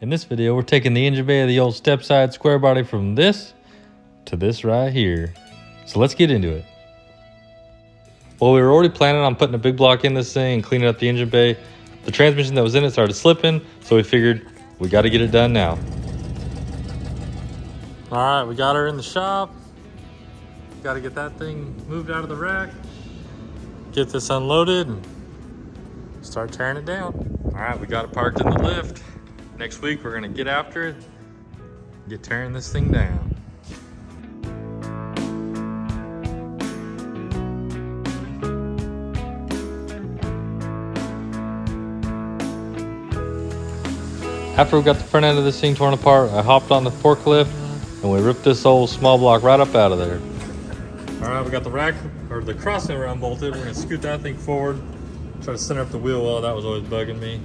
In this video, we're taking the engine bay of the old step-side square body from this to this right here. So let's get into it. Well, we were already planning on putting a big block in this thing and cleaning up the engine bay. The transmission that was in it started slipping, so we figured we got to get it done now. All right, we got her in the shop. Got to get that thing moved out of the rack, get this unloaded, and start tearing it down. All right, we got it parked in the lift. Next week, we're gonna get after it, get tearing this thing down. After we got the front end of this thing torn apart, I hopped on the forklift and we ripped this old small block right up out of there. All right, we got the rack, or the crossmember unbolted. We're gonna scoot that thing forward, try to center up the wheel well. That was always bugging me.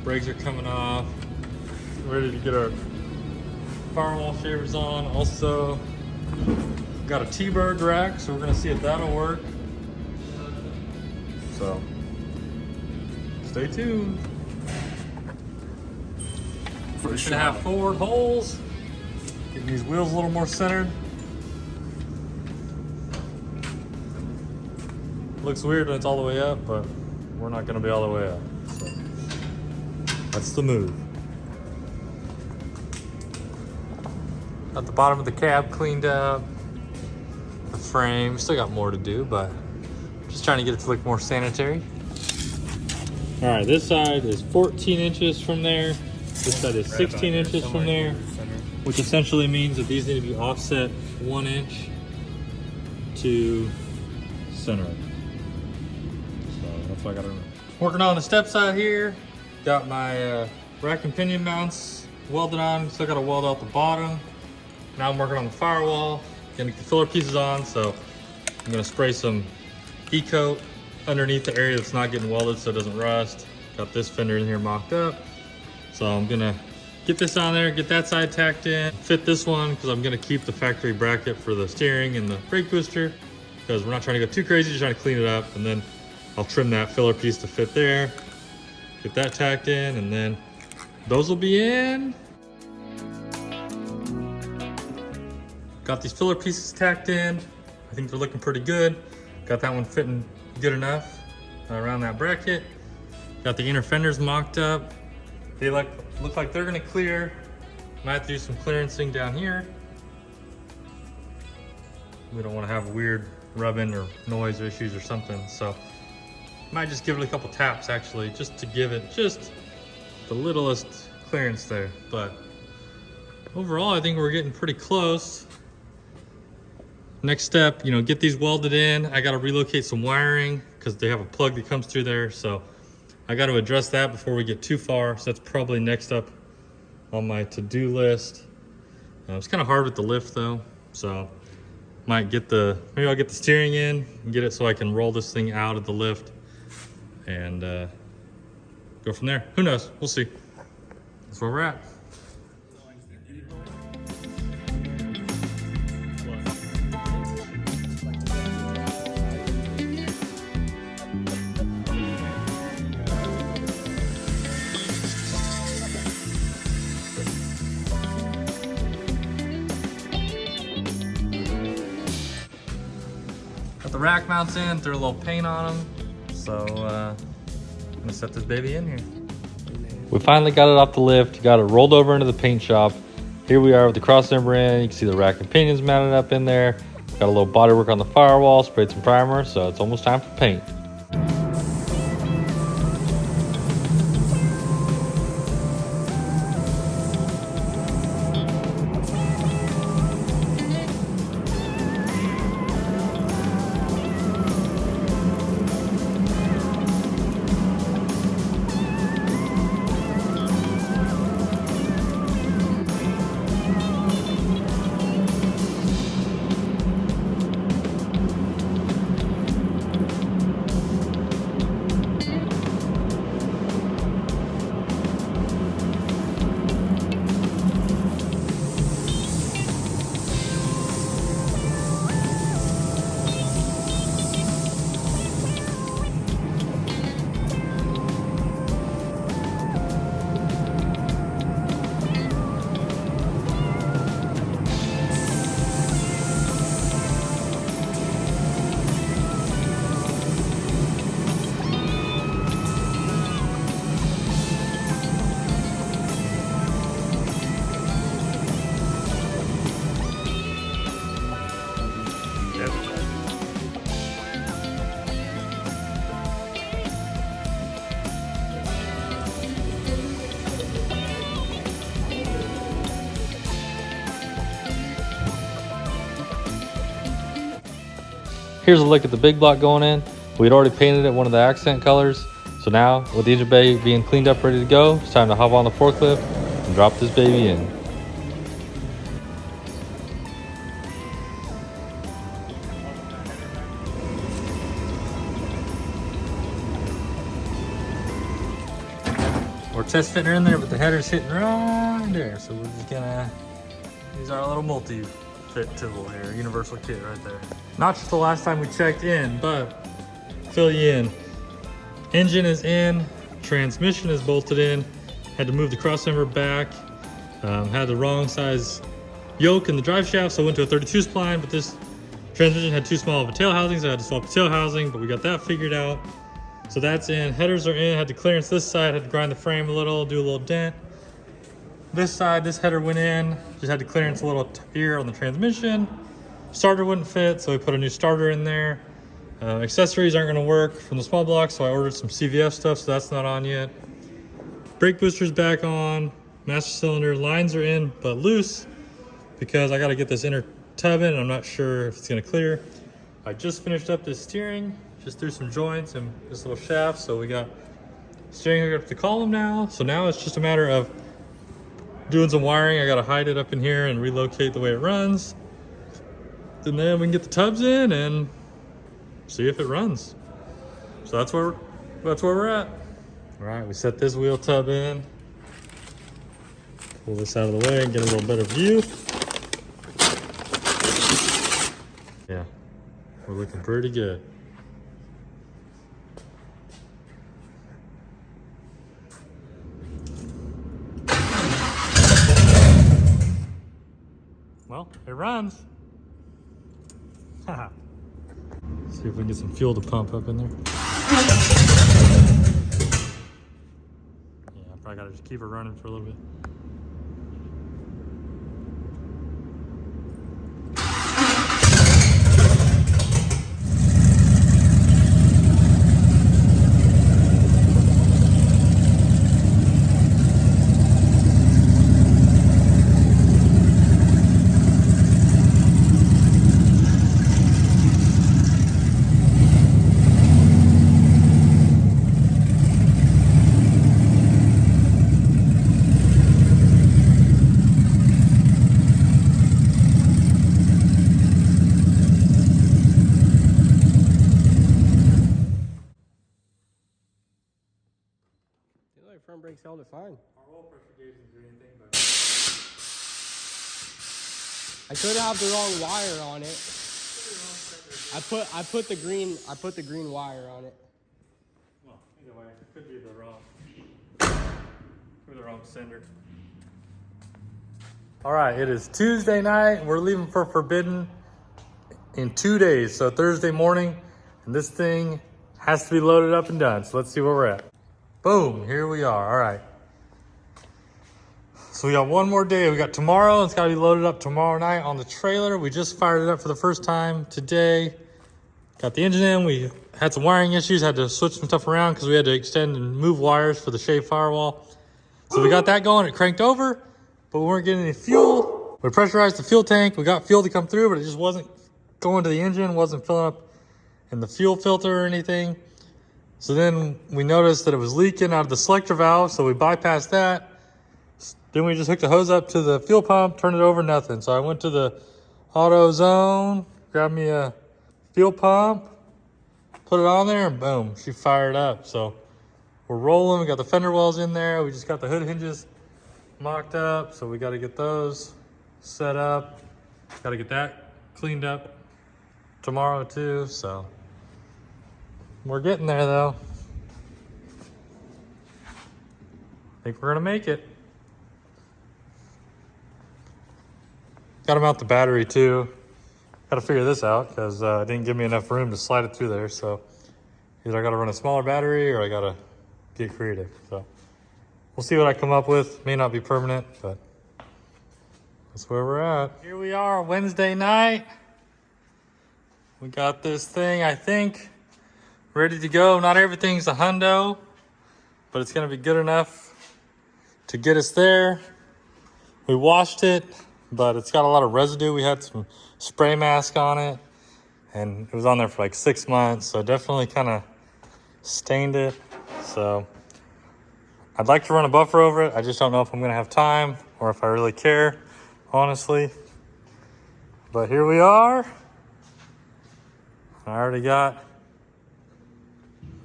Brakes are coming off. Ready to get our Firewall shavers on. Also, got a T-bird rack, so we're gonna see if that'll work. So, stay tuned. We're gonna have forward holes. Getting these wheels a little more centered. Looks weird when it's all the way up, but we're not gonna be all the way up. So that's the move. Got the bottom of the cab cleaned up. The frame, still got more to do, but just trying to get it to look more sanitary. All right, this side is 14 inches from there. This side is 16 inches from there, which essentially means that these need to be offset 1 inch to center it. So that's what I gotta remember. Working on the step side here. Got my rack and pinion mounts welded on. Still gotta weld out the bottom. Now I'm working on the firewall. Gonna get the filler pieces on, so I'm gonna spray some E-coat underneath the area that's not getting welded so it doesn't rust. Got this fender in here mocked up. So I'm gonna get this on there, get that side tacked in, fit this one because I'm gonna keep the factory bracket for the steering and the brake booster because we're not trying to go too crazy, just trying to clean it up, and then I'll trim that filler piece to fit there, get that tacked in, and then those will be in. Got these filler pieces tacked in. I think they're looking pretty good. Got that one fitting good enough around that bracket. Got the inner fenders mocked up. They look like they're gonna clear. Might have to do some clearancing down here. We don't wanna have weird rubbing or noise issues or something. So might just give it a couple taps actually, just to give it just the littlest clearance there. But overall, I think we're getting pretty close. Next step, get these welded in. I gotta relocate some wiring because they have a plug that comes through there. So I got to address that before we get too far. So that's probably next up on my to-do list. It's kind of hard with the lift though. So maybe I'll get the steering in and get it so I can roll this thing out of the lift and go from there. Who knows? We'll see. That's where we're at. Got the rack mounts in, threw a little paint on them. So I'm gonna set this baby in here. We finally got it off the lift, got it rolled over into the paint shop. Here we are with the crossmember in. You can see the rack and pinions mounted up in there. Got a little bodywork on the firewall, sprayed some primer, so it's almost time for paint. Here's a look at the big block going in. We'd already painted it one of the accent colors. So now, with the engine bay being cleaned up, ready to go, it's time to hop on the forklift and drop this baby in. We're test fitting her in there, but the header's hitting right there. So we're just gonna use our little multi-fit tool here, universal kit right there. Not just the last time we checked in, but fill you in. Engine is in, transmission is bolted in. Had to move the crossmember back. Had the wrong size yoke in the drive shaft, so I went to a 32 spline, but this transmission had too small of a tail housing, so I had to swap the tail housing, but we got that figured out. So that's in, headers are in, had to clearance this side, had to grind the frame a little, do a little dent. This side, this header went in, just had to clearance a little here on the transmission. Starter wouldn't fit, so we put a new starter in there. Accessories aren't gonna work from the small block, so I ordered some CVF stuff, so that's not on yet. Brake booster's back on, master cylinder, lines are in, but loose, because I gotta get this inner tub in, and I'm not sure if it's gonna clear. I just finished up this steering, just threw some joints and this little shaft, so we got steering hooked up to the column now. So now it's just a matter of doing some wiring. I gotta hide it up in here and relocate the way it runs. And then we can get the tubs in and see if it runs. So that's where we're at. All right, we set this wheel tub in. Pull this out of the way and get a little better view. Yeah, we're looking pretty good. Well, it runs. Haha. See if we can get some fuel to pump up in there. Yeah, I probably gotta just keep it running for a little bit. Front brakes held it fine. Our oil pressure gauge didn't do anything, but I could have the wrong wire on it. I put the green wire on it. well, either way, it could be the wrong sender. All right, it is Tuesday night. We're leaving for Forbidden in 2 days, so Thursday morning, and this thing has to be loaded up and done. So let's see where we're at. Boom, here we are. All right. So we got one more day. We got tomorrow. It's got to be loaded up tomorrow night on the trailer. We just fired it up for the first time today. Got the engine in. We had some wiring issues. Had to switch some stuff around because we had to extend and move wires for the Chevy Firewall. So we got that going. It cranked over, but we weren't getting any fuel. We pressurized the fuel tank. We got fuel to come through, but it just wasn't going to the engine. Wasn't filling up in the fuel filter or anything. So then we noticed that it was leaking out of the selector valve, so we bypassed that. Then we just hooked the hose up to the fuel pump, turned it over, nothing. So I went to the auto zone, grabbed me a fuel pump, put it on there, and boom, she fired up. So we're rolling, we got the fender wells in there, we just got the hood hinges mocked up, so we gotta get those set up. Gotta get that cleaned up tomorrow too, so. We're getting there though. I think we're gonna make it. Got to mount the battery too. Got to figure this out because it didn't give me enough room to slide it through there. So either I got to run a smaller battery or I got to get creative. So we'll see what I come up with. May not be permanent, but that's where we're at. Here we are, Wednesday night. We got this thing, I think, ready to go. Not everything's a hundo, but it's gonna be good enough to get us there. We washed it, but it's got a lot of residue. We had some spray mask on it. and it was on there for like 6 months, so definitely kind of stained it. So I'd like to run a buffer over it. I just don't know if I'm gonna have time or if I really care, honestly. But here we are. I already got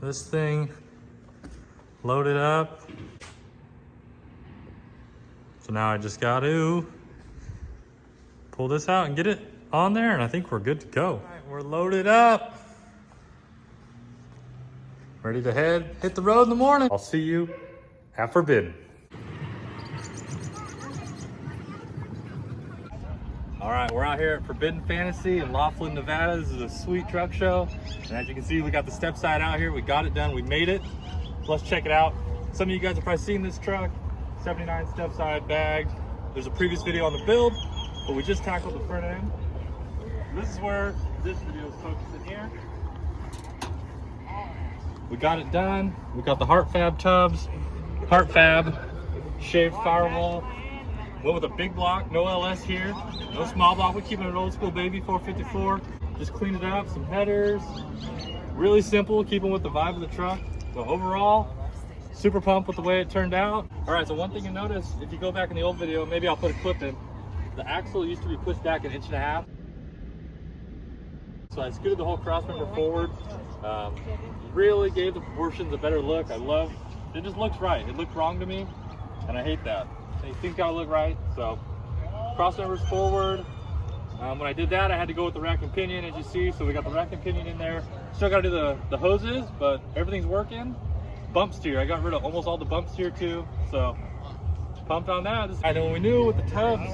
this thing loaded up. So now I just got to pull this out and get it on there, and I think we're good to go. All right, we're loaded up. Ready to hit the road in the morning. I'll see you at Forbidden. All right, we're out here at Forbidden Fantasy in Laughlin, Nevada. This is a sweet truck show. And as you can see, we got the step side out here. We got it done, we made it. So let's check it out. Some of you guys have probably seen this truck. 79 step side bagged. There's a previous video on the build, but we just tackled the front end. This is where this video is focusing here. We got it done. We got the Heart Fab tubs, Heart Fab, shaved Firewall. Went with a big block, no LS here, no small block. We're keeping it old school, baby, 454. Just cleaned it up, some headers. Really simple, keeping with the vibe of the truck. But overall, super pumped with the way it turned out. All right, so one thing you notice, if you go back in the old video, maybe I'll put a clip in, the axle used to be pushed back 1.5 inches. So I scooted the whole cross member forward. Really gave the proportions a better look. It just looks right. It looked wrong to me, and I hate that. Things gotta look right, so cross members forward. When I did that, I had to go with the rack and pinion, as you see. So we got the rack and pinion in there. Still gotta do the hoses, but everything's working. Bump steer, I got rid of almost all the bump steer too, so pumped on that. And then we knew with the tubs,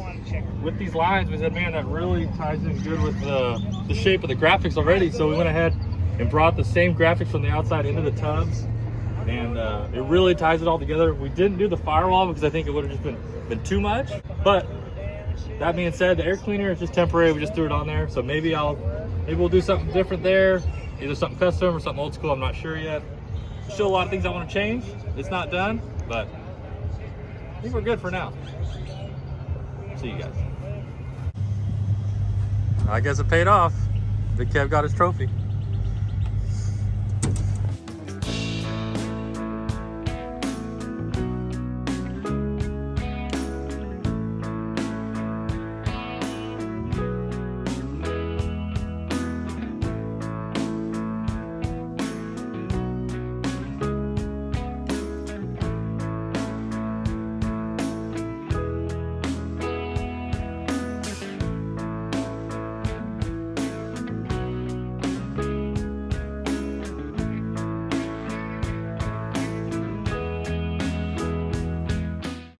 with these lines, we said, man, that really ties in good with the shape of the graphics already. So we went ahead and brought the same graphics from the outside into the tubs, and it really ties it all together. We didn't do the firewall because I think it would have just been too much. But that being said, the air cleaner is just temporary. We just threw it on there, so maybe we'll do something different there, either something custom or something old school. I'm not sure yet. There's still a lot of things I want to change. It's not done, but I think we're good for now. See you guys. I guess it paid off. Big Kev got his trophy.